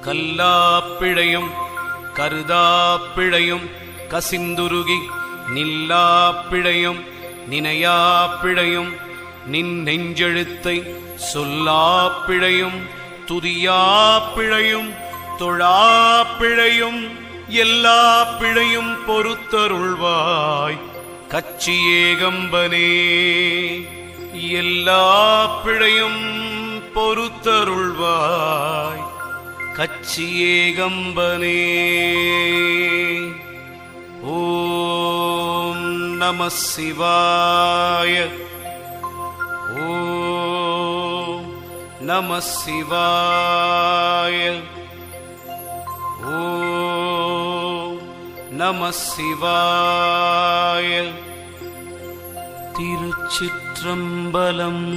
கல்லாப்பிழையும் கருதாப்பிழையும் கசிந்துருகி நில்லாப்பிழையும் நினையாப்பிழையும் நின் நெஞ்செழுத்தை சொல்லாப்பிழையும் துதியாப்பிழையும் தொழாப்பிழையும் எல்லா பிழையும் பொறுத்தருள்வாய் கச்சியேகம்பனே. எல்லா பிழையும் பொறுத்தருள்வாய் கச்சியேகம்பனே. ஓம் நம சிவாய. ஓம் நம சிவாய. ஓம் நம சிவாய. திருச்சிற்றம்பலம்.